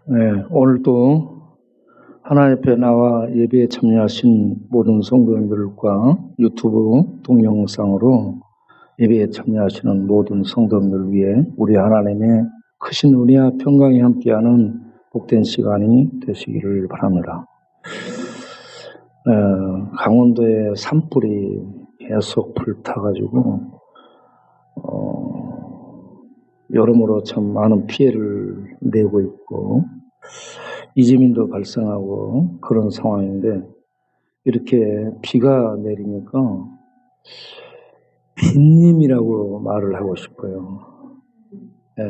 네, 오늘도 하나님 앞에 나와 예배에 참여하신 모든 성도님들과 유튜브 동영상으로 예배에 참여하시는 모든 성도님들 위해 우리 하나님의 크신 은혜와 평강이 함께하는 복된 시간이 되시기를 바랍니다. 강원도에 산불이 계속 불타가지고 여러모로 참 많은 피해를 내고 있고 이재민도 발생하고 그런 상황인데, 이렇게 비가 내리니까 빈님이라고 말을 하고 싶어요. 예,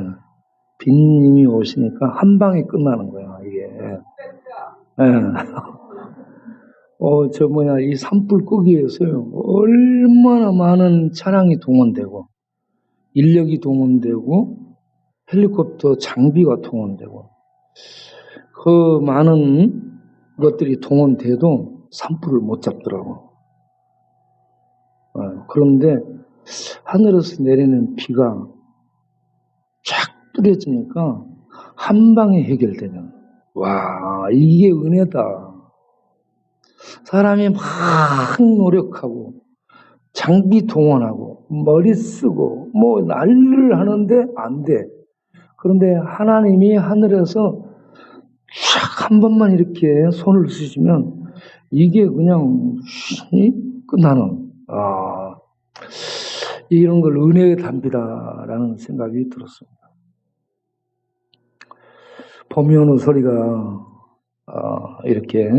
빈님이 오시니까 한 방에 끝나는 거야, 이게. 예. 이 산불 끄기 위해서요, 얼마나 많은 차량이 동원되고, 인력이 동원되고, 헬리콥터 장비가 동원되고, 그 많은 것들이 동원돼도 산불을 못 잡더라고. 그런데 하늘에서 내리는 비가 쫙 뿌려지니까 한 방에 해결되는, 와, 이게 은혜다. 사람이 막 노력하고 장비 동원하고 머리 쓰고 뭐 난리를 하는데 안 돼. 그런데 하나님이 하늘에서 쫙 한 번만 이렇게 손을 쓰시면 이게 그냥 끝나는, 이런 걸 은혜의 담비다라는 생각이 들었습니다. 봄이 오는 소리가 이렇게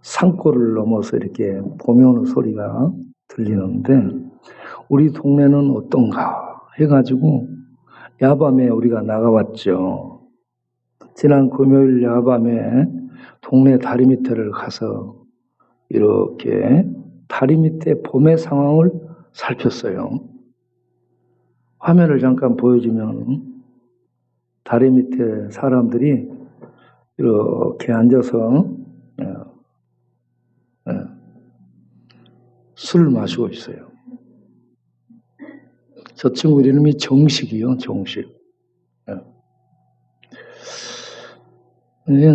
산골을 넘어서 이렇게 봄이 오는 소리가 들리는데, 우리 동네는 어떤가 해가지고 야밤에 우리가 나가봤죠. 지난 금요일 야밤에 동네 다리 밑에를 가서 이렇게 다리 밑에 봄의 상황을 살폈어요. 화면을 잠깐 보여주면 다리 밑에 사람들이 이렇게 앉아서 술을 마시고 있어요. 저 친구 이름이 정식이요, 정식.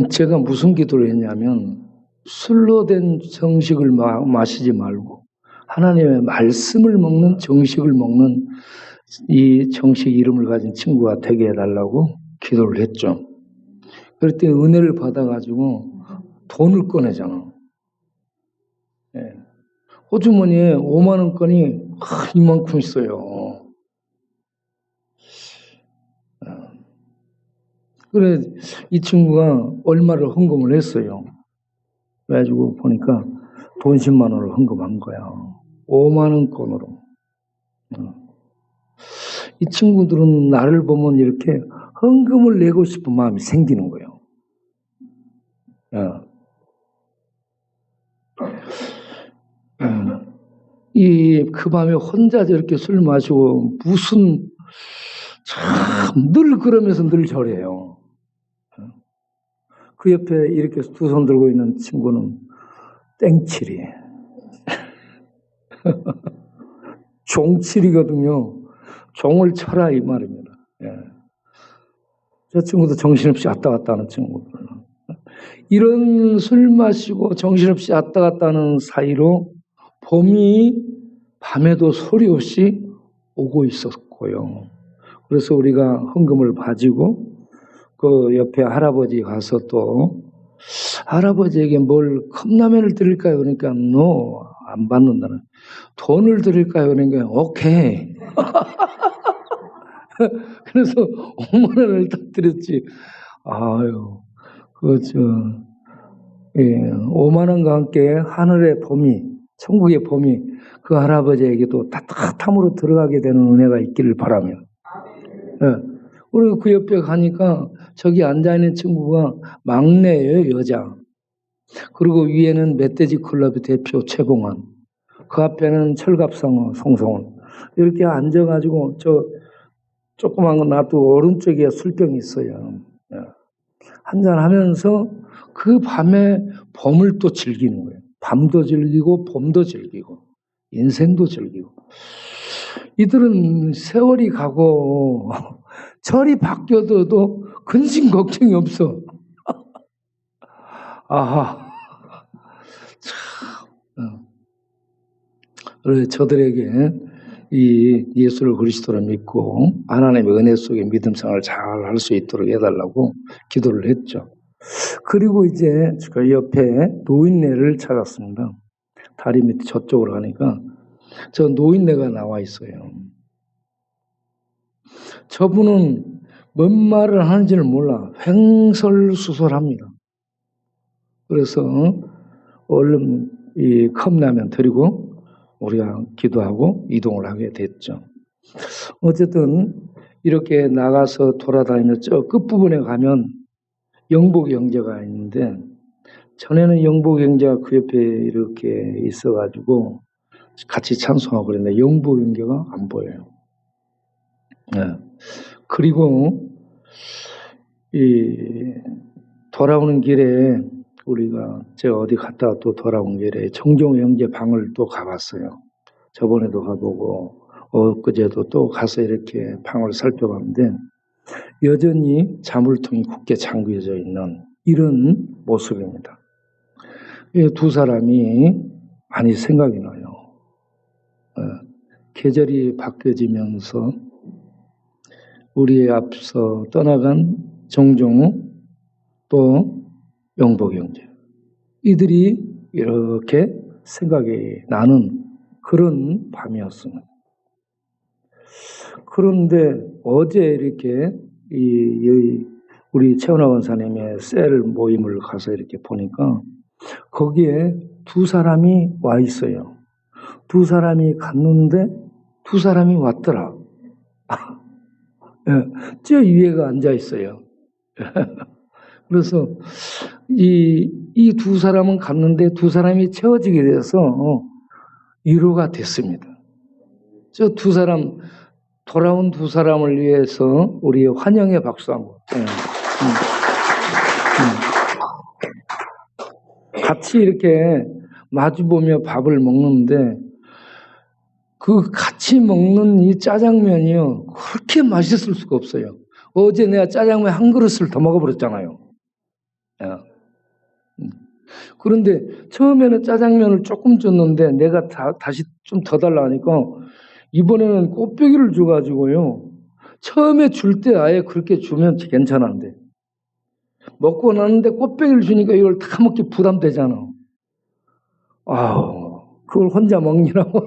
제가 무슨 기도를 했냐면, 술로 된 정식을 마시지 말고 하나님의 말씀을 먹는 정식을 먹는 이 정식 이름을 가진 친구가 되게 해달라고 기도를 했죠. 그랬더니 은혜를 받아가지고 돈을 꺼내잖아. 호주머니에 5만 원권이 이만큼 있어요. 그래, 이 친구가 얼마를 헌금을 했어요. 그래가지고 보니까 돈 10만 원을 헌금한 거야. 5만 원권으로. 이 친구들은 나를 보면 이렇게 헌금을 내고 싶은 마음이 생기는 거예요. 그 밤에 혼자 저렇게 술 마시고 무슨 참 늘 그러면서 늘 저래요. 그 옆에 이렇게 두 손 들고 있는 친구는 땡칠이. 종칠이거든요. 종을 쳐라 이 말입니다. 저 친구도 정신없이 왔다 갔다 하는 친구들. 이런 술 마시고 정신없이 왔다 갔다 하는 사이로 봄이 밤에도 소리 없이 오고 있었고요. 그래서 우리가 헌금을 가지고 그 옆에 할아버지 가서 또 할아버지에게 뭘 컵라면을 드릴까요? 그러니까 no, 안 받는다는. 돈을 드릴까요? 그러니까 오케이. 그래서 5만 원을 딱 드렸지. 아유, 5만 원과 함께 하늘의 봄이, 천국의 봄이 그 할아버지에게도 따뜻함으로 들어가게 되는 은혜가 있기를 바라며. 그리고 그 옆에 가니까 저기 앉아있는 친구가 막내예요, 여자. 그리고 위에는 멧돼지 클럽의 대표 최봉환. 그 앞에는 철갑상어 송성훈. 이렇게 앉아가지고 저 조그만 거 놔두고 오른쪽에 술병이 있어요. 한잔 하면서 그 밤에 봄을 또 즐기는 거예요. 밤도 즐기고 봄도 즐기고 인생도 즐기고. 이들은 세월이 가고 철이 바뀌어도 근심 걱정이 없어. 아하. 참. 그래서 저들에게 이 예수를 그리스도로 믿고 하나님의 은혜 속에 믿음 생활을 잘 할 수 있도록 해달라고 기도를 했죠. 그리고 이제 그 옆에 노인네를 찾았습니다. 다리 밑에 저쪽으로 가니까 저 노인네가 나와 있어요. 저분은 뭔 말을 하는지를 몰라. 횡설수설합니다. 그래서 얼른 이 컵라면 드리고 우리가 기도하고 이동을 하게 됐죠. 어쨌든 이렇게 나가서 돌아다니며 저 끝부분에 가면 영복 형제가 있는데 전에는 영복 형제가 그 옆에 이렇게 있어가지고 같이 찬송하고 그랬는데 영복 형제가 안 보여요. 네. 그리고 이 돌아오는 길에 우리가 제가 어디 갔다가 또 돌아온 길에 정종 형제 방을 또 가봤어요. 저번에도 가보고 엊그제도 또 가서 이렇게 방을 살펴봤는데 여전히 자물통이 굳게 잠겨져 있는 이런 모습입니다. 이 두 사람이 많이 생각이 나요. 계절이 바뀌어지면서 우리의 앞서 떠나간 정종 또 영복 형제 이들이 이렇게 생각이 나는 그런 밤이었습니다. 그런데 어제 이렇게 우리 최원하 원사님의 셀 모임을 가서 이렇게 보니까 거기에 두 사람이 와 있어요. 두 사람이 갔는데 두 사람이 왔더라. 저 위에가 앉아 있어요. 그래서 이 두 사람은 갔는데 두 사람이 채워지게 돼서 위로가 됐습니다. 저 두 사람 돌아온 두 사람을 위해서 우리 환영의 박수 한번. 같이 이렇게 마주보며 밥을 먹는데 그 같이 먹는 이 짜장면이요 그렇게 맛있을 수가 없어요. 어제 내가 짜장면 한 그릇을 더 먹어버렸잖아요. 그런데 처음에는 짜장면을 조금 줬는데 내가 다시 좀 더 달라 하니까 이번에는 꽃배기를 줘가지고요. 처음에 줄 때 아예 그렇게 주면 괜찮은데 먹고 나는데 꽃배기를 주니까 이걸 다 먹기 부담되잖아. 그걸 혼자 먹느라고.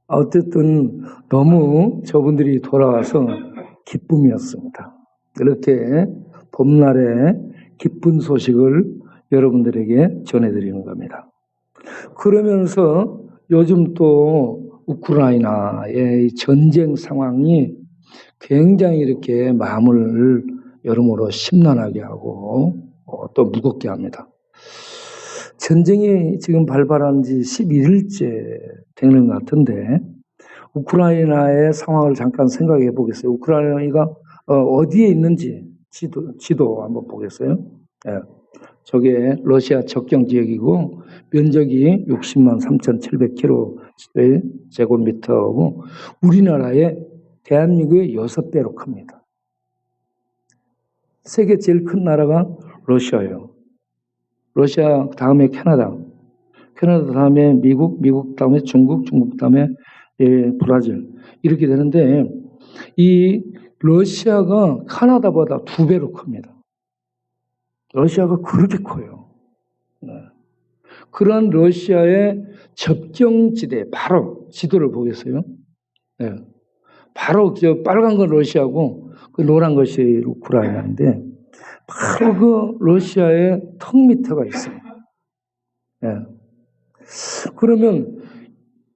어쨌든 너무 저분들이 돌아와서 기쁨이었습니다. 이렇게 봄날에 기쁜 소식을 여러분들에게 전해드리는 겁니다. 그러면서 요즘 또 우크라이나의 전쟁 상황이 굉장히 이렇게 마음을 여러모로 심란하게 하고 또 무겁게 합니다. 전쟁이 지금 발발한 지 11일째 되는 것 같은데 우크라이나의 상황을 잠깐 생각해 보겠어요. 우크라이나가 어디에 있는지 지도 한번 보겠어요. 네. 저게 러시아 접경 지역이고 면적이 60만 3,700km 제곱미터고 우리나라의 대한민국의 6배로 큽니다. 세계 제일 큰 나라가 러시아예요. 러시아 다음에 캐나다 다음에 미국 다음에 중국 다음에 브라질 이렇게 되는데 이 러시아가 캐나다보다 2배로 큽니다. 러시아가 그렇게 커요. 그런 러시아의 접경지대 바로 지도를 보겠어요. 바로 저 빨간 건 러시아고 그 노란 것이 우크라이나인데 바로 그 러시아의 턱 밑에가 있어요. 그러면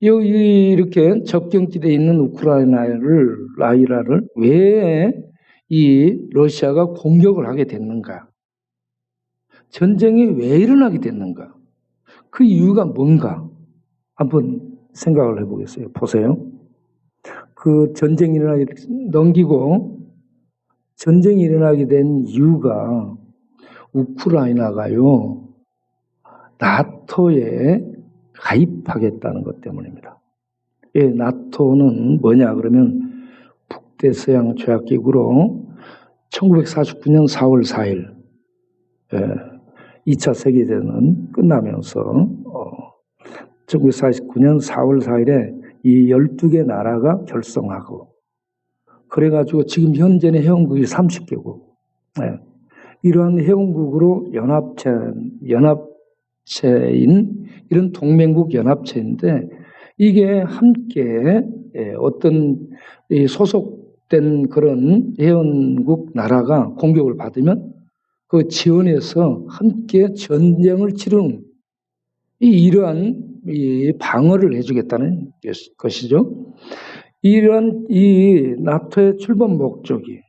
여기 이렇게 접경지대에 있는 우크라이나를 왜 이 러시아가 공격을 하게 됐는가? 전쟁이 왜 일어나게 됐는가? 그 이유가 뭔가? 한번 생각을 해보겠어요. 보세요. 그 전쟁이 일어나게 넘기고 전쟁이 일어나게 된 이유가 우크라이나가요 나토에 가입하겠다는 것 때문입니다. 나토는 뭐냐 그러면 북대서양 조약기구로 1949년 4월 4일 2차 세계대전은 끝나면서 1949년 4월 4일에 이 12개 나라가 결성하고 그래가지고 지금 현재는 회원국이 30개국 이러한 회원국으로 연합체인 이런 동맹국 연합체인데 이게 함께 어떤 소속된 그런 회원국 나라가 공격을 받으면 그 지원해서 함께 전쟁을 치르는 이러한 방어를 해주겠다는 것이죠. 이런 이 나토의 출범 목적이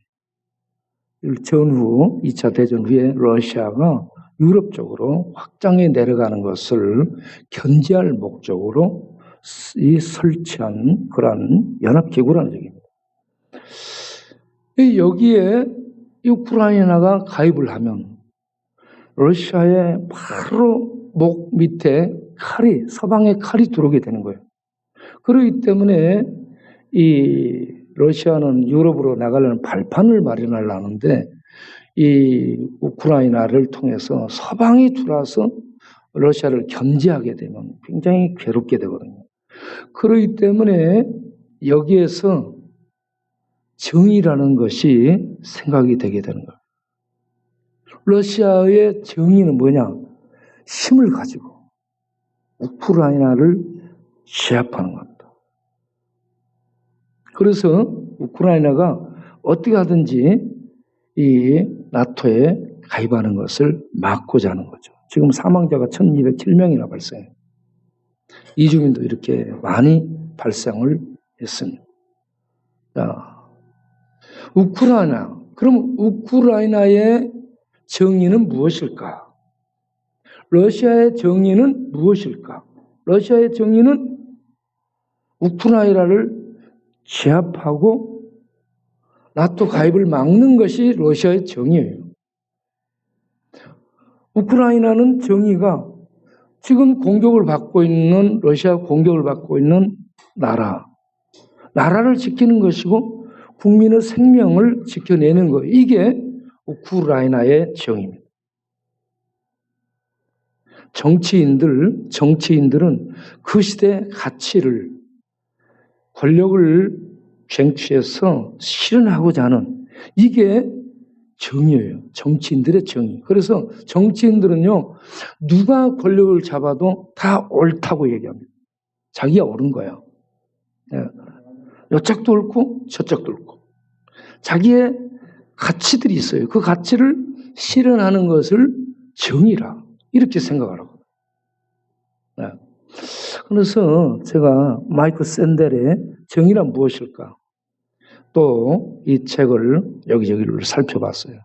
전후 2차 대전 후에 러시아가 유럽 쪽으로 확장해 내려가는 것을 견제할 목적으로 설치한 그러한 연합기구라는 얘기입니다. 여기에 우크라이나가 가입을 하면 러시아의 바로 목 밑에 서방의 칼이 들어오게 되는 거예요. 그렇기 때문에 이 러시아는 유럽으로 나가려는 발판을 마련하려는데 이 우크라이나를 통해서 서방이 들어와서 러시아를 견제하게 되면 굉장히 괴롭게 되거든요. 그렇기 때문에 여기에서 정의라는 것이 생각이 되게 되는 거예요. 러시아의 정의는 뭐냐? 힘을 가지고 우크라이나를 제압하는 겁니다. 그래서 우크라이나가 어떻게 하든지 이 나토에 가입하는 것을 막고자 하는 거죠. 지금 사망자가 1207명이나 발생해요. 이주민도 이렇게 많이 발생을 했습니다. 자, 우크라이나. 그럼 우크라이나의 정의는 무엇일까? 러시아의 정의는 무엇일까? 러시아의 정의는 우크라이나를 제압하고 나토 가입을 막는 것이 러시아의 정의예요. 우크라이나는 정의가 지금 공격을 받고 있는 러시아 공격을 받고 있는 나라를 지키는 것이고 국민의 생명을 지켜내는 것 이게 우크라이나의 정의입니다. 정치인들은 그 시대의 가치를 권력을 쟁취해서 실현하고자 하는 이게 정의예요. 정치인들의 정의. 그래서 정치인들은요, 누가 권력을 잡아도 다 옳다고 얘기합니다. 자기가 옳은 거야. 이쪽도 옳고 저쪽도 옳고. 자기의 가치들이 있어요. 그 가치를 실현하는 것을 정의라. 이렇게 생각하라고. 그래서 제가 마이크 샌델의 정의란 무엇일까? 또 이 책을 여기저기를 살펴봤어요.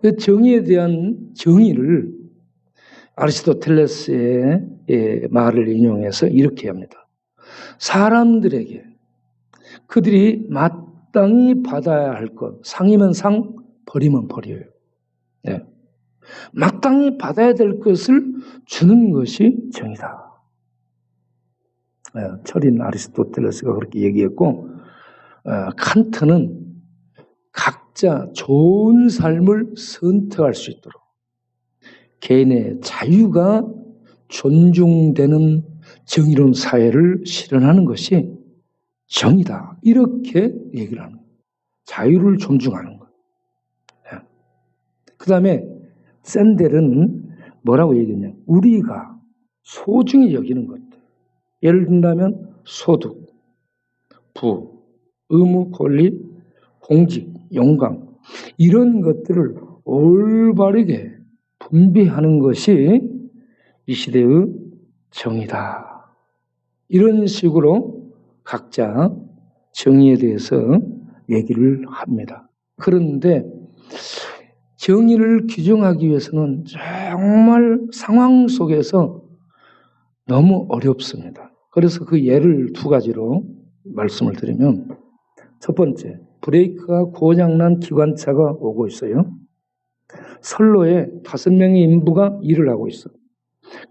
그 정의에 대한 정의를 아리스토텔레스의 말을 인용해서 이렇게 합니다. 사람들에게 그들이 마땅히 받아야 할 것, 상이면 상, 벌이면 벌이에요. 네. 마땅히 받아야 될 것을 주는 것이 정의다. 철인 아리스토텔레스가 그렇게 얘기했고 칸트는 각자 좋은 삶을 선택할 수 있도록 개인의 자유가 존중되는 정의로운 사회를 실현하는 것이 정의다. 이렇게 얘기를 하는 거예요. 자유를 존중하는 거예요. 그 다음에 샌델은 뭐라고 얘기했냐? 우리가 소중히 여기는 것들. 예를 든다면 소득, 부, 의무, 권리, 공직, 영광 이런 것들을 올바르게 분배하는 것이 이 시대의 정의다. 이런 식으로 각자 정의에 대해서 얘기를 합니다. 그런데 정의를 규정하기 위해서는 정말 상황 속에서 너무 어렵습니다. 그래서 그 예를 두 가지로 말씀을 드리면 첫 번째, 브레이크가 고장난 기관차가 오고 있어요. 선로에 5명의 인부가 일을 하고 있어.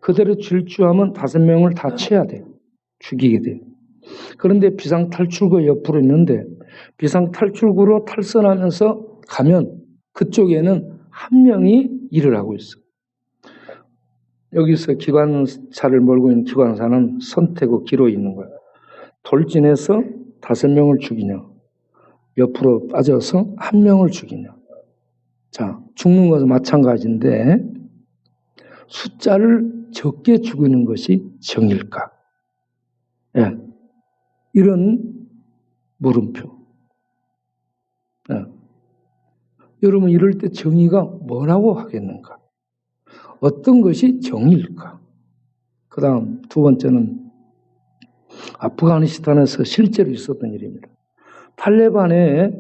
그대로 질주하면 5명을 다 쳐야 돼요. 죽이게 돼요. 그런데 비상탈출구 옆으로 있는데 비상탈출구로 탈선하면서 가면 그쪽에는 한 명이 일을 하고 있어. 여기서 기관사를 몰고 있는 기관사는 선택의 기로 있는 거야. 돌진해서 5명을 죽이냐, 옆으로 빠져서 1명을 죽이냐. 자, 죽는 것은 마찬가지인데 숫자를 적게 죽이는 것이 정일까? 예. 이런 물음표. 예. 여러분 이럴 때 정의가 뭐라고 하겠는가? 어떤 것이 정의일까? 그 다음 두 번째는 아프가니스탄에서 실제로 있었던 일입니다. 탈레반의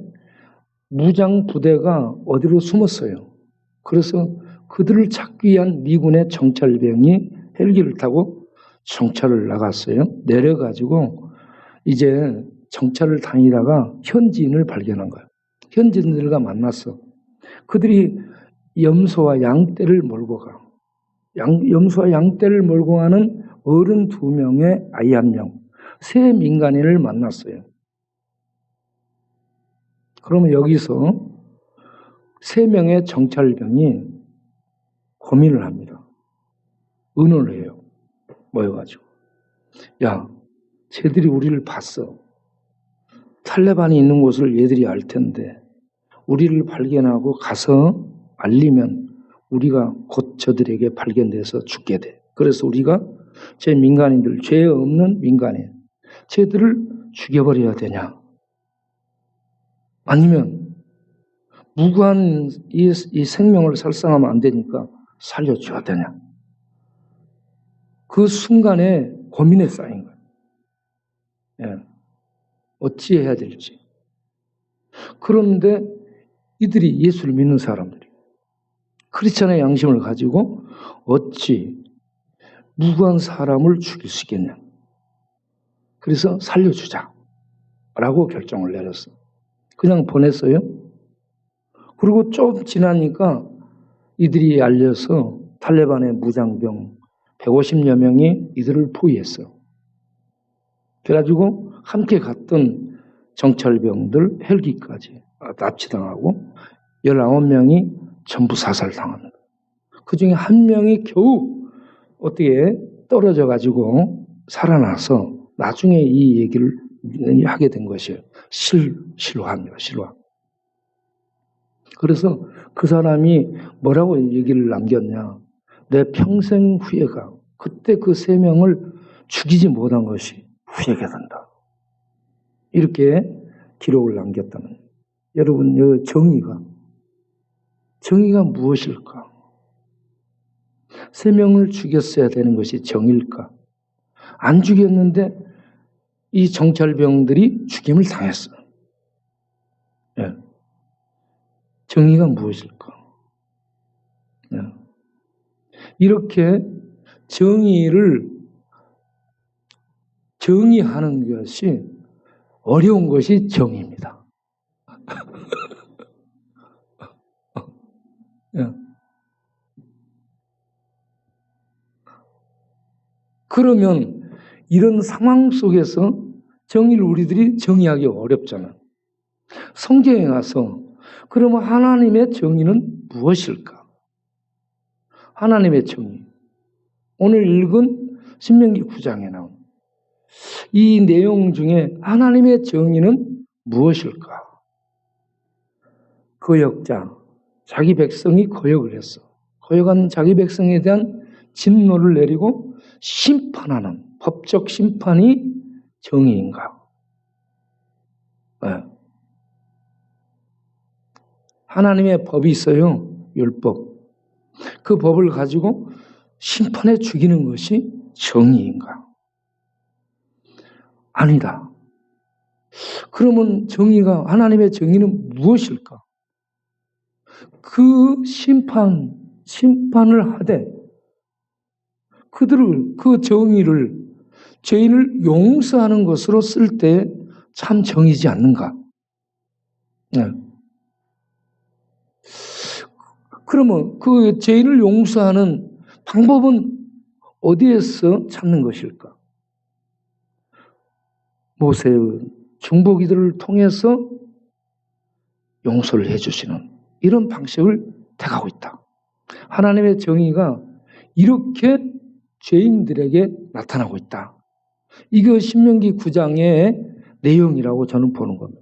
무장 부대가 어디로 숨었어요. 그래서 그들을 찾기 위한 미군의 정찰병이 헬기를 타고 정찰을 나갔어요. 내려가지고 이제 정찰을 다니다가 현지인을 발견한 거예요. 현지인들과 만났어. 그들이 염소와 양떼를 몰고 가. 염소와 양떼를 몰고 가는 어른 2명에 아이 1명, 3 민간인을 만났어요. 그러면 여기서 3명의 정찰병이 고민을 합니다. 의논을 해요. 모여가지고. 야, 쟤들이 우리를 봤어. 탈레반이 있는 곳을 얘들이 알 텐데 우리를 발견하고 가서 알리면 우리가 곧 저들에게 발견돼서 죽게 돼. 그래서 우리가 제 민간인들, 죄 없는 민간인, 쟤들을 죽여버려야 되냐? 아니면 무고한 이 생명을 살상하면 안 되니까 살려줘야 되냐? 그 순간에 고민에 쌓인 거예요. 예. 어찌해야 될지. 그런데 이들이 예수를 믿는 사람들이 크리스천의 양심을 가지고 어찌 무고한 사람을 죽일 수 있겠냐. 그래서 살려주자라고 결정을 내렸어. 그냥 보냈어요. 그리고 좀 지나니까 이들이 알려서 탈레반의 무장병 150여 명이 이들을 포위했어. 그래가지고 함께 갔던 정찰병들 헬기까지 납치당하고 19명이 전부 사살당합니다. 그 중에 1명이 겨우 어떻게 떨어져가지고 살아나서 나중에 이 얘기를 하게 된 것이에요. 실화입니다. 실화. 그래서 그 사람이 뭐라고 얘기를 남겼냐. 내 평생 후회가 그때 그 3명을 죽이지 못한 것이 후회가 된다. 이렇게 기록을 남겼다는. 여러분, 이 정의가 무엇일까? 3명을 죽였어야 되는 것이 정의일까? 안 죽였는데 이 정찰병들이 죽임을 당했어. 예. 정의가 무엇일까? 예. 이렇게 정의하는 것이 어려운 것이 정의입니다. 예. 그러면 이런 상황 속에서 정의를 우리들이 정의하기 어렵잖아. 성경에 가서 그러면 하나님의 정의는 무엇일까? 하나님의 정의. 오늘 읽은 신명기 9장에 나온 이 내용 중에 하나님의 정의는 무엇일까? 거역자, 자기 백성이 거역을 했어. 거역한 자기 백성에 대한 진노를 내리고 심판하는 법적 심판이 정의인가? 네. 하나님의 법이 있어요. 율법. 그 법을 가지고 심판해 죽이는 것이 정의인가? 아니다. 그러면 하나님의 정의는 무엇일까? 그 심판을 하되 그 정의를 죄인을 용서하는 것으로 쓸 때 참 정의지 않는가? 네. 그러면 그 죄인을 용서하는 방법은 어디에서 찾는 것일까? 모세의 중보기도를 통해서 용서를 해주시는 이런 방식을 택하고 있다. 하나님의 정의가 이렇게 죄인들에게 나타나고 있다. 이거 신명기 9장의 내용이라고 저는 보는 겁니다.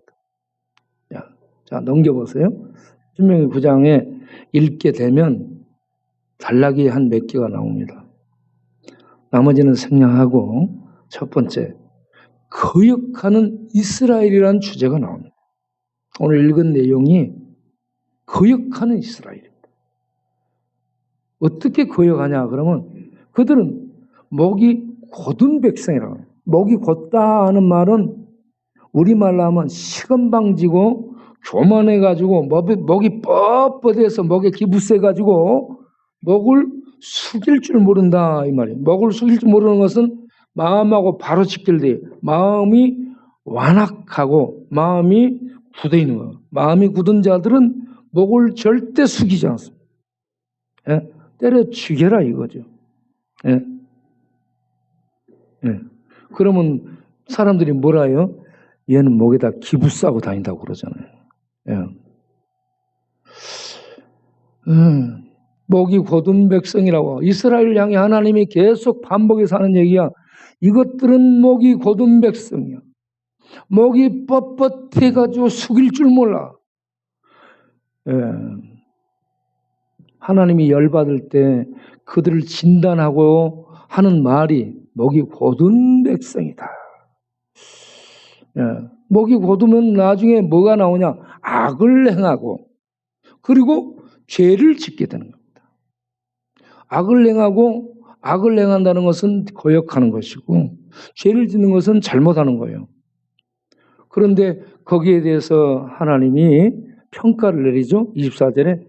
자, 넘겨보세요. 신명기 9장에 읽게 되면 단락이 한 몇 개가 나옵니다. 나머지는 생략하고 첫 번째, 거역하는 이스라엘이라는 주제가 나옵니다. 오늘 읽은 내용이 거역하는 이스라엘입니다. 어떻게 거역하냐 그러면 그들은 목이 곧은 백성이라고 해요. 목이 곧다 하는 말은 우리말로 하면 시건방지고 교만해가지고 목이 뻣뻣해서 목에 기부세가지고 목을 숙일 줄 모른다 이 말이에요. 목을 숙일 줄 모르는 것은 마음하고 바로 직결돼요. 마음이 완악하고 마음이 굳어 있는 거예요. 마음이 굳은 자들은 목을 절대 숙이지 않습니다. 예? 때려 죽여라 이거죠. 예? 예. 그러면 사람들이 뭐라 해요? 얘는 목에다 기부 싸고 다닌다고 그러잖아요. 예. 목이 곧은 백성이라고. 이스라엘 향해 하나님이 계속 반복해서 하는 얘기야. 이것들은 목이 곧은 백성이야. 목이 뻣뻣해가지고 숙일 줄 몰라. 예. 하나님이 열받을 때 그들을 진단하고 하는 말이 목이 곧은 백성이다. 예. 목이 곧으면 나중에 뭐가 나오냐? 악을 행하고 그리고 죄를 짓게 되는 겁니다. 악을 행하고 악을 행한다는 것은 거역하는 것이고 죄를 짓는 것은 잘못하는 거예요. 그런데 거기에 대해서 하나님이 평가를 내리죠. 24절에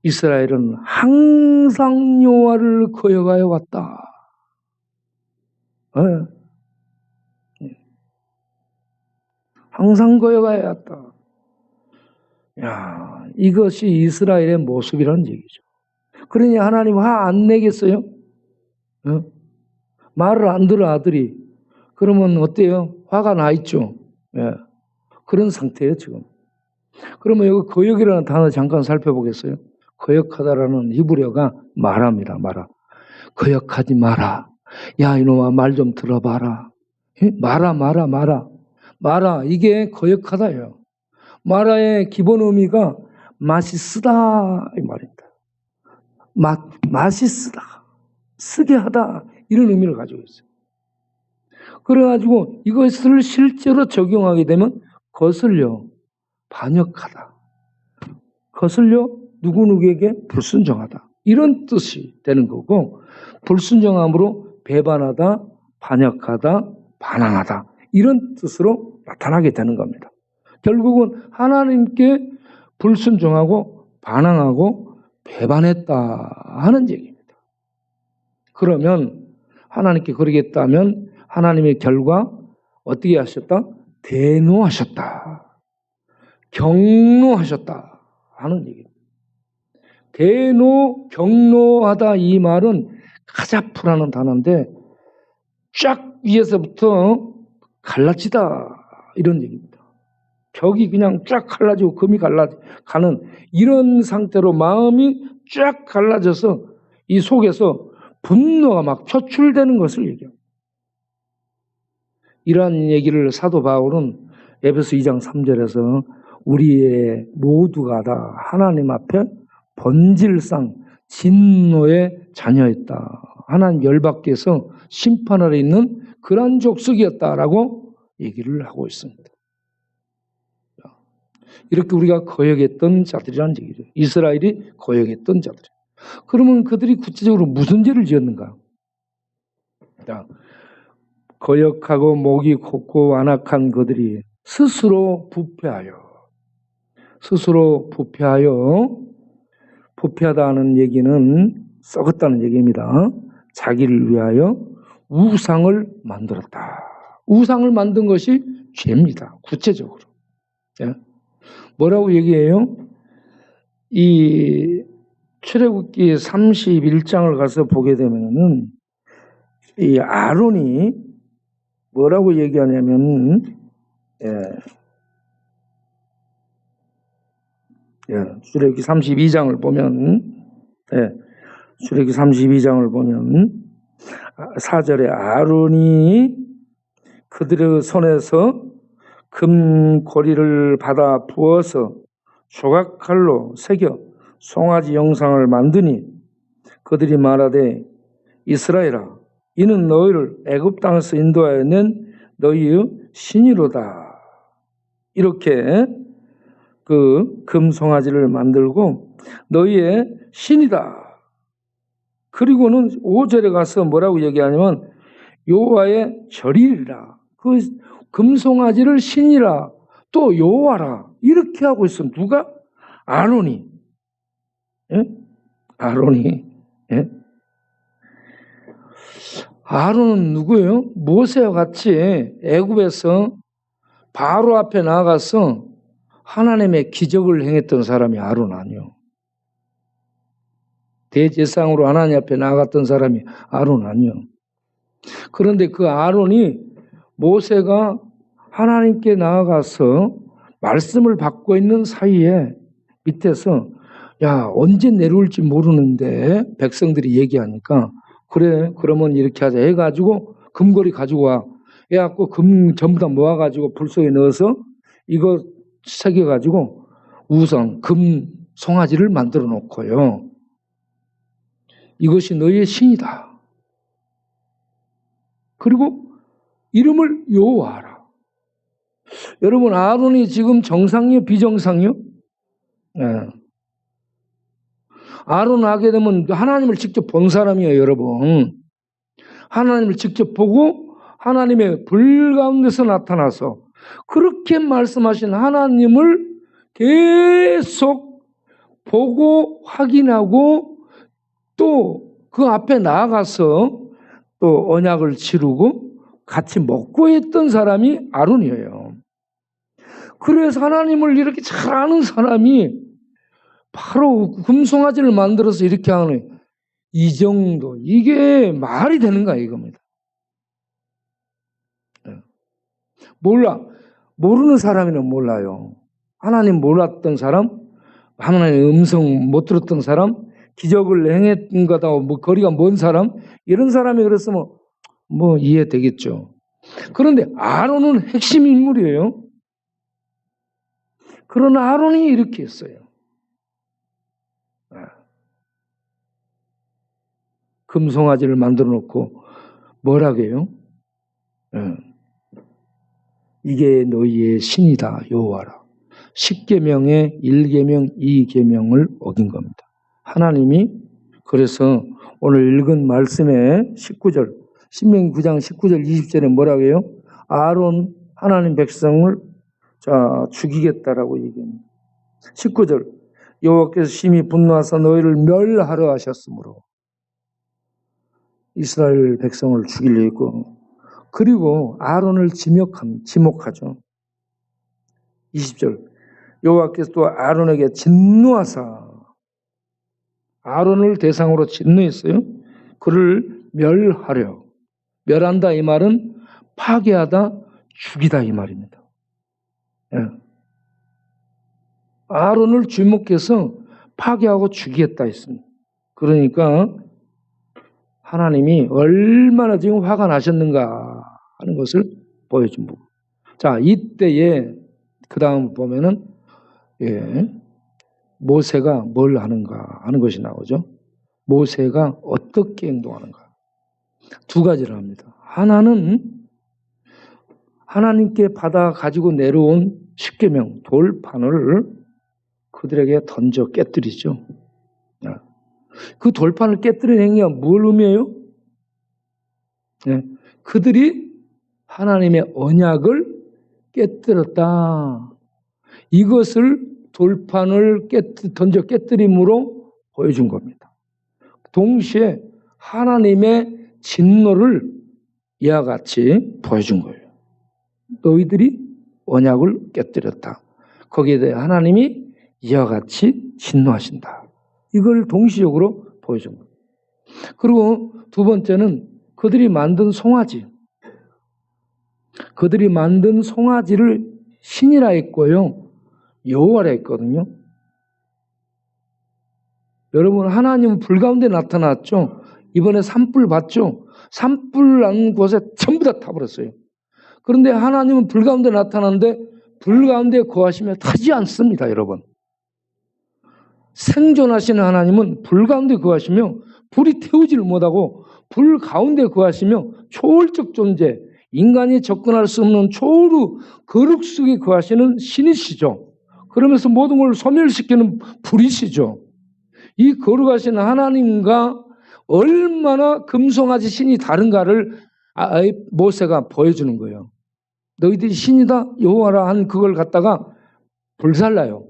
이스라엘은 항상 여호와를 거역하여 왔다. 항상 거역하여 왔다. 야, 이것이 이스라엘의 모습이라는 얘기죠. 그러니 하나님 화 안 내겠어요? 말을 안 들어 아들이. 그러면 어때요? 화가 나 있죠. 예. 그런 상태예요 지금. 그러면 여기 거역이라는 단어 잠깐 살펴보겠어요. 거역하다라는 히브리어가 말합니다. 말아. 거역하지 마라. 야 이놈아 말 좀 들어봐라. 예? 마라. 이게 거역하다예요. 마라의 기본 의미가 맛이 쓰다 이 말입니다. 맛이 쓰다, 쓰게 하다 이런 의미를 가지고 있어요. 그래가지고 이것을 실제로 적용하게 되면 거슬려 반역하다, 거슬려 누구누구에게 불순종하다 이런 뜻이 되는 거고 불순종함으로 배반하다, 반역하다, 반항하다 이런 뜻으로 나타나게 되는 겁니다. 결국은 하나님께 불순종하고 반항하고 배반했다 하는 얘기입니다. 그러면 하나님께 그러겠다면 하나님의 결과 어떻게 하셨다? 대노하셨다. 경노하셨다 하는 얘기입니다. 대노, 경노하다 이 말은 가자프라는 단어인데 쫙 위에서부터 갈라지다 이런 얘기입니다. 벽이 그냥 쫙 갈라지고 금이 갈라가는 이런 상태로 마음이 쫙 갈라져서 이 속에서 분노가 막 표출되는 것을 얘기합니다. 이러한 얘기를 사도 바울은 에베소 2장 3절에서 우리의 모두가 다 하나님 앞에 본질상 진노의 자녀였다. 하나님 열받게서 심판 아래 있는 그러한 족속이었다라고 얘기를 하고 있습니다. 이렇게 우리가 거역했던 자들이라는 얘기죠. 이스라엘이 거역했던 자들. 그러면 그들이 구체적으로 무슨 죄를 지었는가? 거역하고 목이 곧고 완악한 그들이 스스로 부패하다는 얘기는 썩었다는 얘기입니다. 자기를 위하여 우상을 만들었다. 우상을 만든 것이 죄입니다. 구체적으로. 뭐라고 얘기해요? 이 출애굽기 31장을 가서 보게 되면은 이 아론이 뭐라고 얘기하냐면, 출애굽기 32장을 보면, 출애굽기 32장을 보면 4절에 아론이 그들의 손에서 금고리를 받아 부어서 조각칼로 새겨 송아지 형상을 만드니 그들이 말하되 이스라엘아 이는 너희를 애굽 땅에서 인도하여 낸 너희의 신이로다. 이렇게 그 금송아지를 만들고 너희의 신이다. 그리고는 5절에 가서 뭐라고 얘기하냐면 여호와의 절이라. 그 금송아지를 신이라. 또 여호와라. 이렇게 하고 있어. 누가? 아론이. 아론이. 아론은 누구예요? 모세와 같이 애굽에서 바로 앞에 나가서 하나님의 기적을 행했던 사람이 아론 아니요. 대제사장으로 하나님 앞에 나갔던 사람이 아론 아니요. 그런데 그 아론이 모세가 하나님께 나아가서 말씀을 받고 있는 사이에 밑에서 야 언제 내려올지 모르는데 백성들이 얘기하니까 그래 그러면 이렇게 하자 해가지고 금고리 가지고 와 해갖고 금 전부 다 모아가지고 불 속에 넣어서 이거 새겨가지고 우상 금 송아지를 만들어 놓고요. 이것이 너희의 신이다. 그리고 이름을 여호와라. 여러분 아론이 지금 정상이요 비정상이요? 아론 하게 되면 하나님을 직접 본 사람이에요, 여러분. 하나님을 직접 보고 하나님의 불 가운데서 나타나서 그렇게 말씀하신 하나님을 계속 보고 확인하고 또 그 앞에 나아가서 또 언약을 치르고 같이 먹고 했던 사람이 아론이에요. 그래서 하나님을 이렇게 잘 아는 사람이 바로 금송아지를 만들어서 이렇게 하는 이 정도 이게 말이 되는가 이겁니다. 몰라. 모르는 사람이는 몰라요. 하나님 몰랐던 사람, 하나님의 음성 못 들었던 사람, 기적을 행했던 거다, 뭐 거리가 먼 사람, 이런 사람이 그랬으면 뭐 이해되겠죠. 그런데 아론은 핵심 인물이에요. 그러나 아론이 이렇게 했어요. 금송아지를 만들어 놓고 뭐라고 해요? 이게 너희의 신이다 여호와라. 10계명의 1계명 2계명을 어긴 겁니다. 하나님이 그래서 오늘 읽은 말씀의 19절 신명기 9장 19절 20절에 뭐라고 해요? 아론 하나님 백성을 죽이겠다라고 얘기합니다. 19절 여호와께서 심히 분노하사 너희를 멸하려 하셨으므로 이스라엘 백성을 죽이려 했고 그리고 아론을 지목하죠. 20절 여호와께서 또 아론에게 진노하사 아론을 대상으로 진노했어요. 그를 멸하려. 멸한다 이 말은 파괴하다, 죽이다 이 말입니다. 아론을 주목해서 파괴하고 죽이겠다 했습니다. 그러니까 하나님이 얼마나 지금 화가 나셨는가 하는 것을 보여준 부분. 자, 이때에 그 다음 보면은 모세가 뭘 하는가 하는 것이 나오죠. 모세가 어떻게 행동하는가. 두 가지를 합니다. 하나는 하나님께 받아 가지고 내려온 10계명 돌판을 그들에게 던져 깨뜨리죠. 그 돌판을 깨뜨리는 행위가 뭘 의미해요? 그들이 하나님의 언약을 깨뜨렸다. 이것을 돌판을 던져 깨뜨림으로 보여준 겁니다. 동시에 하나님의 진노를 이와 같이 보여준 거예요. 너희들이 언약을 깨뜨렸다. 거기에 대해 하나님이 이와 같이 진노하신다. 이걸 동시적으로 보여준 겁니다. 그리고 두 번째는 그들이 만든 송아지. 그들이 만든 송아지를 신이라 했고요, 여호와라 했거든요. 여러분, 하나님은 불 가운데 나타났죠. 이번에 산불 봤죠. 산불 난 곳에 전부 다 타버렸어요. 그런데 하나님은 불 가운데 나타나는데 불 가운데 거하시며 타지 않습니다. 여러분, 생존하시는 하나님은 불 가운데 거하시며 불이 태우지를 못하고 불 가운데 거하시며 초월적 존재, 인간이 접근할 수 없는 초월의 거룩 속에 거하시는 신이시죠. 그러면서 모든 걸 소멸시키는 불이시죠. 이 거룩하신 하나님과 얼마나 금송아지 신이 다른가를 모세가 보여주는 거예요. 너희들이 신이다 여호와라 한 그걸 갖다가 불살라요.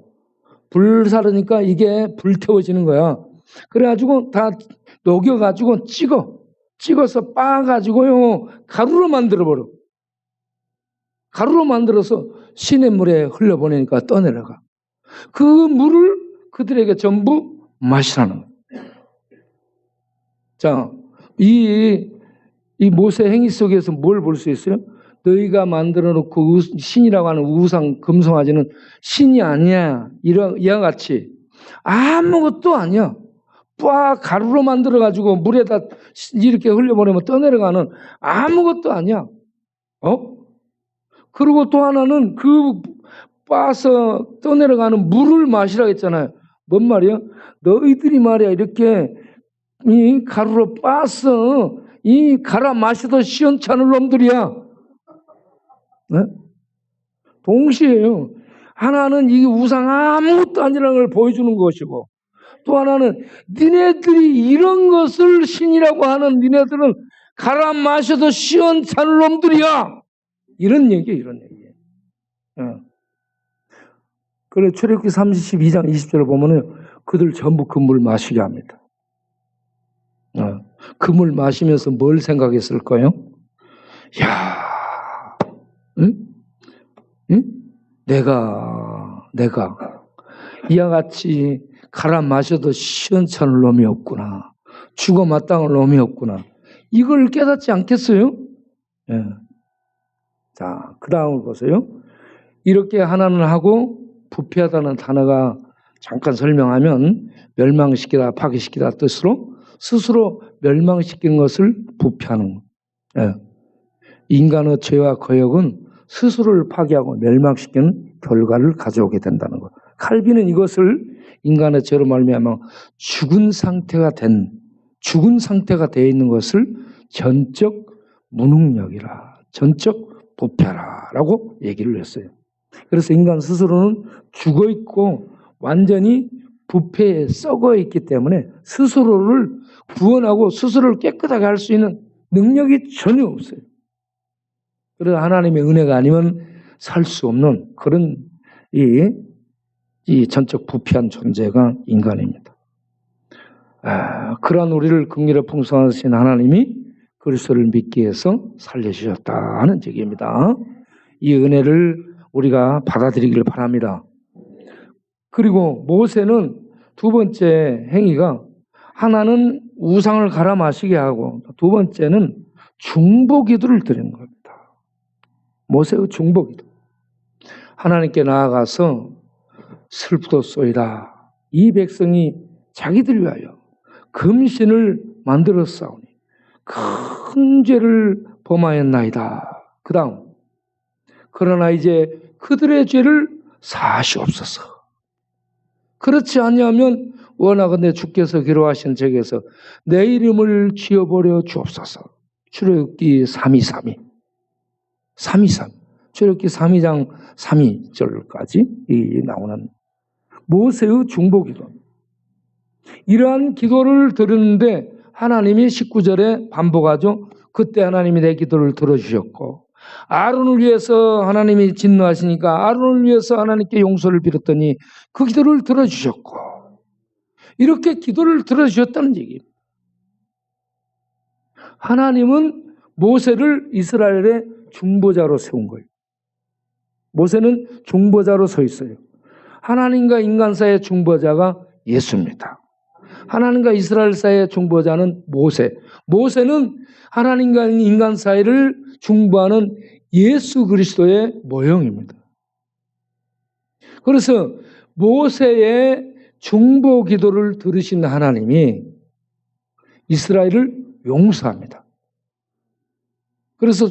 불살으니까 이게 불태워지는 거야. 그래가지고 다 녹여가지고 찍어서 빻아가지고요 가루로 만들어버려. 가루로 만들어서 시냇 물에 흘려보내니까 떠내려가. 그 물을 그들에게 전부 마시라는 거예요. 자, 이 모세 행위 속에서 뭘 볼 수 있어요? 너희가 만들어 놓고 신이라고 하는 우상 금송아지는 신이 아니야. 이와 같이 아무것도 아니야. 빻아 가루로 만들어 가지고 물에다 이렇게 흘려보내면 떠내려가는 아무것도 아니야. 그리고 또 하나는 그 빻아서 떠내려가는 물을 마시라고 했잖아요. 뭔 말이야? 너희들이 말이야 이렇게 이 가루로 빻아서 이 갈아 마셔도 시원찮을 놈들이야. 네? 동시에요. 하나는 이게 우상 아무것도 아니라는 걸 보여주는 것이고, 또 하나는 니네들이 이런 것을 신이라고 하는 니네들은 갈아 마셔도 시원찮을 놈들이야. 이런 얘기예요. 그래 출애굽기 32장 20절을 보면은 그들 전부 그 물 마시게 합니다. 그 물 마시면서 뭘 생각했을까요? 야, 응? 내가 이와 같이 갈아 마셔도 시원찮을 놈이 없구나. 죽어 마땅할 놈이 없구나. 이걸 깨닫지 않겠어요? 예. 자, 그 다음을 보세요. 이렇게 하나는 하고 부패하다는 단어가 잠깐 설명하면 멸망시키다, 파괴시키다 뜻으로 스스로 멸망시키는 것을 부패하는 거예요. 예. 인간의 죄와 거역은 스스로를 파괴하고 멸망시키는 결과를 가져오게 된다는 것. 칼빈은 이것을 인간의 죄로 말미암아 죽은 상태가 되어 있는 것을 전적 무능력이라, 전적 부패라라고 얘기를 했어요. 그래서 인간 스스로는 죽어 있고 완전히 부패에 썩어 있기 때문에 스스로를 구원하고 스스로를 깨끗하게 할 수 있는 능력이 전혀 없어요. 그래서 하나님의 은혜가 아니면 살 수 없는 그런 이 전적 부패한 존재가 인간입니다. 그러한 우리를 긍휼에 풍성하신 하나님이 그리스도를 믿기 위해서 살려주셨다는 얘기입니다. 이 은혜를 우리가 받아들이기를 바랍니다. 그리고 모세는 두 번째 행위가 하나는 우상을 갈아 마시게 하고 두 번째는 중보기도를 드리는 겁니다. 모세의 중보기도. 하나님께 나아가서 슬프도소이다. 이 백성이 자기들 위하여 금신을 만들었사오니 큰 죄를 범하였나이다. 그 다음, 그러나 이제 그들의 죄를 사하시옵소서. 그렇지 아니하면 원하건대 주께서 기록하신 책에서 내 이름을 지어버려 주옵소서. 출애굽기 3:2 출애굽기 3장 3:2절까지 나오는 모세의 중보기도. 이러한 기도를 들었는데 하나님이 19절에 반복하죠. 그때 하나님이 내 기도를 들어주셨고, 아론을 위해서 하나님이 진노하시니까 아론을 위해서 하나님께 용서를 빌었더니 그 기도를 들어주셨고, 이렇게 기도를 들어주셨다는 얘기입니다. 하나님은 모세를 이스라엘의 중보자로 세운 거예요. 모세는 중보자로 서 있어요. 하나님과 인간 사이의 중보자가 예수입니다. 하나님과 이스라엘 사이의 중보자는 모세. 모세는 하나님과 인간 사이를 중보하는 예수 그리스도의 모형입니다. 그래서 모세의 중보 기도를 들으신 하나님이 이스라엘을 용서합니다. 그래서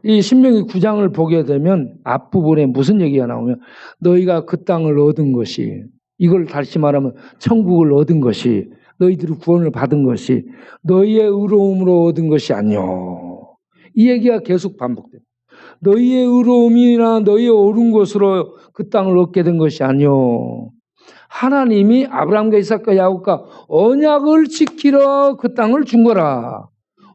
이 신명기 9장을 보게 되면 앞부분에 무슨 얘기가 나오면 너희가 그 땅을 얻은 것이, 이걸 다시 말하면 천국을 얻은 것이, 너희들이 구원을 받은 것이 너희의 의로움으로 얻은 것이 아니요. 이 얘기가 계속 반복돼요. 너희의 의로움이나 너희의 옳은 것으로 그 땅을 얻게 된 것이 아니요. 하나님이 아브라함과 이삭과 야곱과 언약을 지키러 그 땅을 준 거라.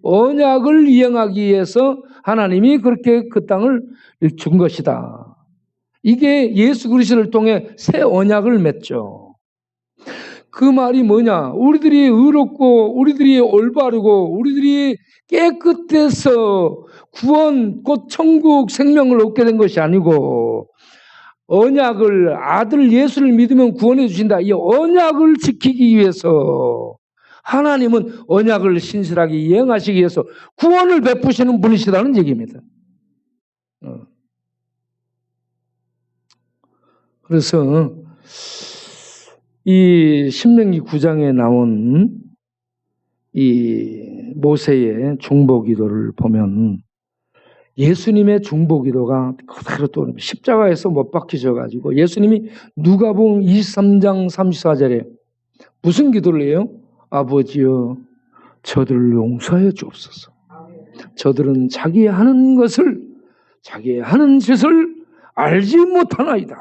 언약을 이행하기 위해서 하나님이 그렇게 그 땅을 준 것이다. 이게 예수 그리스도를 통해 새 언약을 맺죠. 그 말이 뭐냐? 우리들이 의롭고 우리들이 올바르고 우리들이 깨끗해서 구원 곧 천국 생명을 얻게 된 것이 아니고 언약을, 아들 예수를 믿으면 구원해 주신다. 이 언약을 지키기 위해서 하나님은 언약을 신실하게 이행하시기 위해서 구원을 베푸시는 분이시라는 얘기입니다. 그래서 이 신명기 9장에 나온 이 모세의 중보 기도를 보면 예수님의 중보 기도가 그대로 또 십자가에서 못 박히셔 가지고 예수님이 누가복음 23장 34절에 무슨 기도를 해요? 아버지여 저들을 용서해 주옵소서. 저들은 자기 하는 것을, 자기 하는 짓을 알지 못하나이다.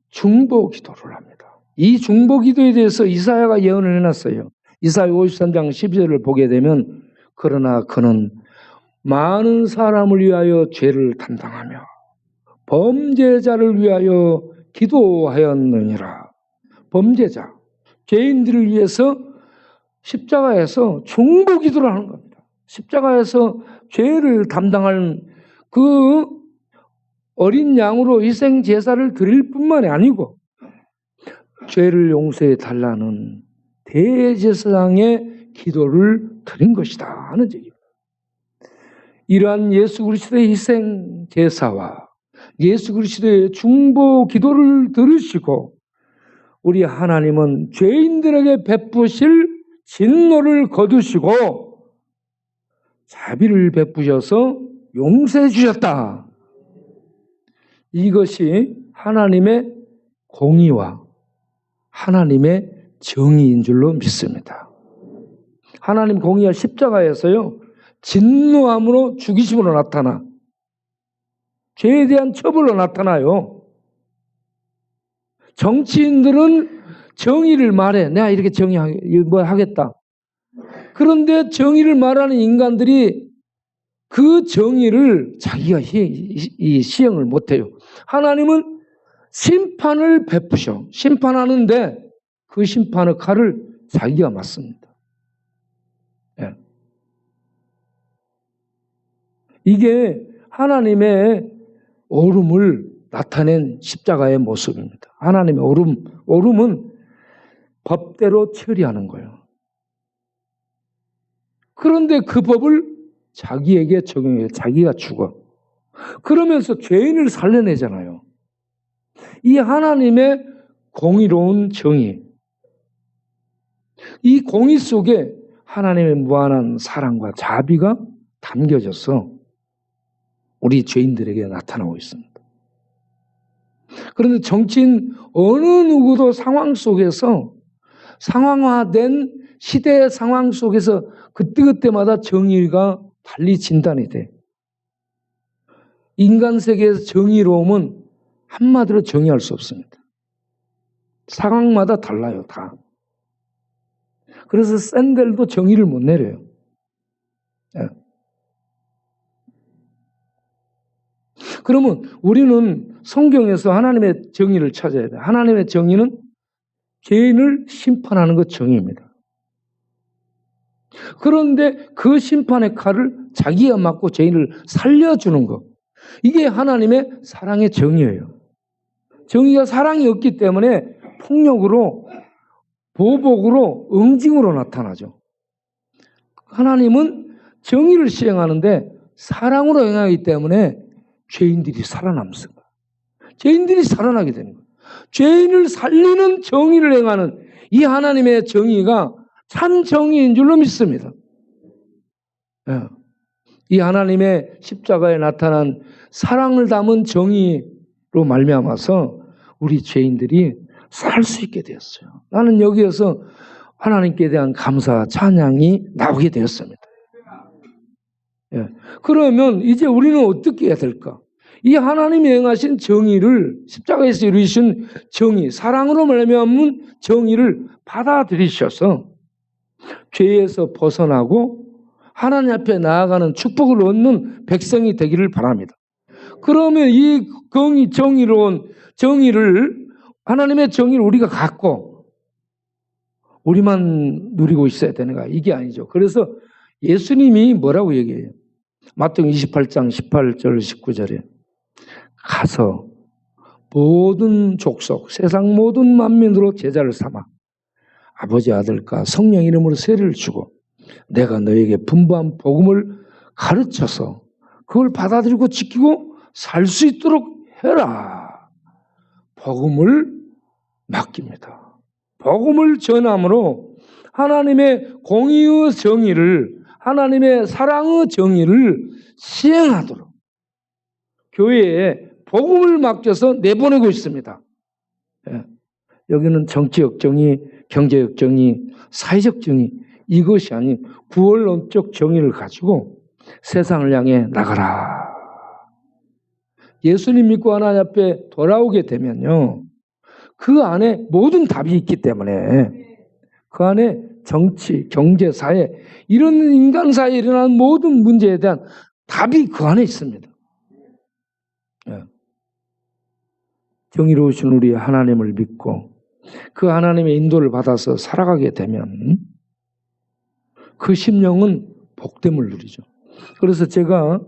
중보 기도를 합니다. 이 중보 기도에 대해서 이사야가 예언을 해놨어요. 이사야 53장 12절을 보게 되면 그러나 그는 많은 사람을 위하여 죄를 담당하며 범죄자를 위하여 기도하였느니라. 범죄자, 죄인들을 위해서 십자가에서 중보 기도를 하는 겁니다. 십자가에서 죄를 담당하는 그 어린 양으로 희생 제사를 드릴 뿐만이 아니고 죄를 용서해 달라는 대제사장의 기도를 드린 것이다 하는 얘기입니다. 이러한 예수 그리스도의 희생 제사와 예수 그리스도의 중보 기도를 들으시고 우리 하나님은 죄인들에게 베푸실 진노를 거두시고 자비를 베푸셔서 용서해 주셨다. 이것이 하나님의 공의와 하나님의 정의인 줄로 믿습니다. 하나님 공의와 십자가에서요, 진노함으로 죽이심으로 나타나 죄에 대한 처벌로 나타나요. 정치인들은 정의를 말해. 내가 이렇게 하겠다. 그런데 정의를 말하는 인간들이 그 정의를 자기가 시행을 못해요. 하나님은 심판을 베푸셔. 심판하는데 그 심판의 칼을 자기가 맞습니다. 예. 이게 하나님의 옳음을 나타낸 십자가의 모습입니다. 하나님의 옳음은 법대로 처리하는 거예요. 그런데 그 법을 자기에게 적용해 자기가 죽어. 그러면서 죄인을 살려내잖아요. 이 하나님의 공의로운 정의, 이 공의 속에 하나님의 무한한 사랑과 자비가 담겨져서 우리 죄인들에게 나타나고 있습니다. 그런데 정치인 어느 누구도 상황 속에서 상황화된 시대의 상황 속에서 그때그때마다 정의가 달리 진단이 돼. 인간 세계에서 정의로움은 한마디로 정의할 수 없습니다. 상황마다 달라요, 다. 그래서 샌들도 정의를 못 내려요. 예. 그러면 우리는 성경에서 하나님의 정의를 찾아야 돼요. 하나님의 정의는 죄인을 심판하는 것 정의입니다. 그런데 그 심판의 칼을 자기가 맞고 죄인을 살려주는 것. 이게 하나님의 사랑의 정의예요. 정의가 사랑이 없기 때문에 폭력으로, 보복으로, 응징으로 나타나죠. 하나님은 정의를 시행하는데 사랑으로 행하기 때문에 죄인들이 살아남습니다. 죄인들이 살아나게 되는 거예요. 죄인을 살리는 정의를 행하는 이 하나님의 정의가 참 정의인 줄로 믿습니다. 이 하나님의 십자가에 나타난 사랑을 담은 정의로 말미암아서 우리 죄인들이 살 수 있게 되었어요. 나는 여기에서 하나님께 대한 감사, 찬양이 나오게 되었습니다. 그러면 이제 우리는 어떻게 해야 될까? 이 하나님이 행하신 정의를, 십자가에서 이루신 정의, 사랑으로 말미암은 정의를 받아들이셔서 죄에서 벗어나고 하나님 앞에 나아가는 축복을 얻는 백성이 되기를 바랍니다. 그러면 이 정의로운 정의를, 하나님의 정의를 우리가 갖고 우리만 누리고 있어야 되는가? 이게 아니죠. 그래서 예수님이 뭐라고 얘기해요? 마태복음 28장 18절 19절에 가서 모든 족속, 세상 모든 만민으로 제자를 삼아 아버지, 아들과 성령 이름으로 세례를 주고 내가 너에게 분부한 복음을 가르쳐서 그걸 받아들이고 지키고 살 수 있도록 해라. 복음을 맡깁니다. 복음을 전함으로 하나님의 공의의 정의를, 하나님의 사랑의 정의를 시행하도록 교회에 복음을 맡겨서 내보내고 있습니다. 여기는 정치적 정의, 경제적 정의, 사회적 정의, 이것이 아닌 구원론적 정의를 가지고 세상을 향해 나가라. 예수님 믿고 하나님 앞에 돌아오게 되면요, 그 안에 모든 답이 있기 때문에 그 안에 정치, 경제, 사회, 이런 인간 사회에 일어나는 모든 문제에 대한 답이 그 안에 있습니다. 정의로우신 우리 하나님을 믿고 그 하나님의 인도를 받아서 살아가게 되면 그 심령은 복됨을 누리죠. 그래서 제가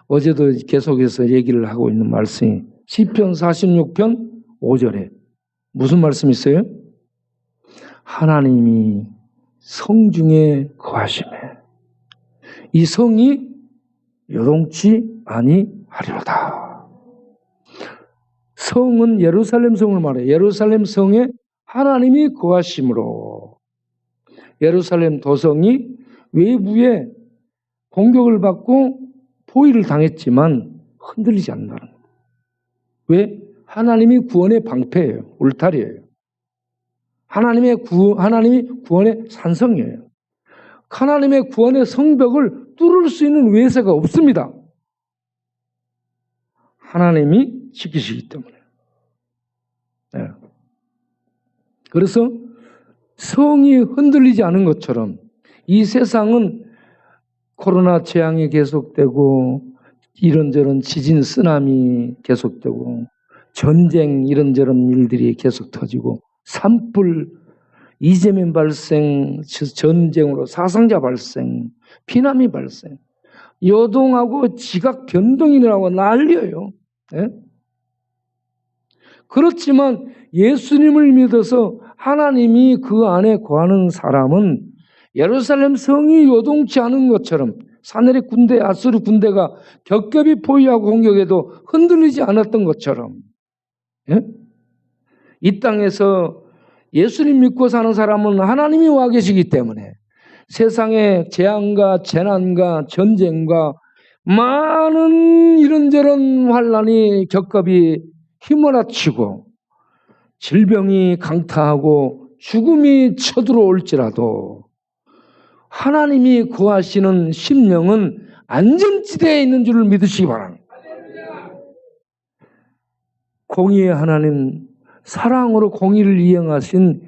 어제도 계속해서 얘기를 하고 있는 말씀이 시편 46편 5절에 무슨 말씀이 있어요? 하나님이 성중에 거하시매 이 성이 요동치 아니하리로다. 성은 예루살렘 성을 말해요. 예루살렘 성에 하나님이 거하심으로 예루살렘 도성이 외부에 공격을 받고 포위를 당했지만 흔들리지 않는다는 거예요. 왜? 하나님이 구원의 방패예요. 울타리예요. 하나님이 구원의 산성이에요. 하나님의 구원의 성벽을 뚫을 수 있는 외세가 없습니다. 하나님이 지키시기 때문에. 그래서 성이 흔들리지 않은 것처럼 이 세상은 코로나 재앙이 계속되고 이런저런 지진, 쓰나미 계속되고 전쟁 이런저런 일들이 계속 터지고 산불, 이재민 발생, 전쟁으로 사상자 발생, 피난민 발생, 요동하고 지각 변동이 일어나고 난리예요. 그렇지만 예수님을 믿어서 하나님이 그 안에 거하는 사람은 예루살렘 성이 요동치 않은 것처럼 사내립 군대, 아수르 군대가 겹겹이 포위하고 공격해도 흔들리지 않았던 것처럼 이 땅에서 예수님 믿고 사는 사람은 하나님이 와 계시기 때문에 세상의 재앙과 재난과 전쟁과 많은 이런저런 환난이 겹겹이 휘몰아치고 질병이 강타하고 죽음이 쳐들어올지라도 하나님이 거하시는 심령은 안전지대에 있는 줄을 믿으시기 바랍니다. 공의의 하나님, 사랑으로 공의를 이행하신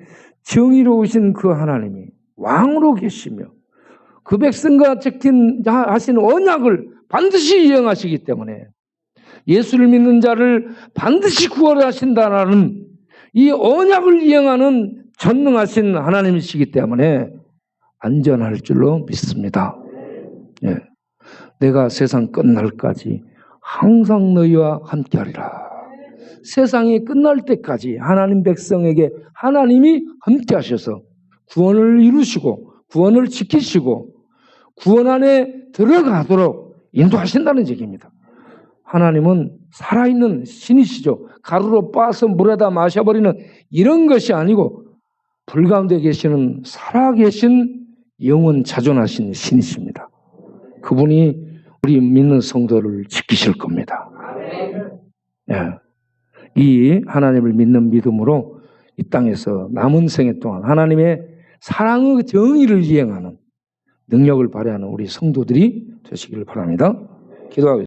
정의로우신 그 하나님이 왕으로 계시며 그 백성과 하신 언약을 반드시 이행하시기 때문에 예수를 믿는 자를 반드시 구원하신다는 이 언약을 이행하는 전능하신 하나님이시기 때문에 안전할 줄로 믿습니다. 내가 세상 끝날까지 항상 너희와 함께하리라. 세상이 끝날 때까지 하나님 백성에게 하나님이 함께하셔서 구원을 이루시고 구원을 지키시고 구원 안에 들어가도록 인도하신다는 얘기입니다. 하나님은 살아있는 신이시죠. 가루로 빻아서 물에다 마셔버리는 이런 것이 아니고 불 가운데 계시는 살아계신 영원 자존하신 신이십니다. 그분이 우리 믿는 성도를 지키실 겁니다. 예. 이 하나님을 믿는 믿음으로 이 땅에서 남은 생애 동안 하나님의 사랑의 정의를 이행하는 능력을 발휘하는 우리 성도들이 되시기를 바랍니다. 기도하겠습니다.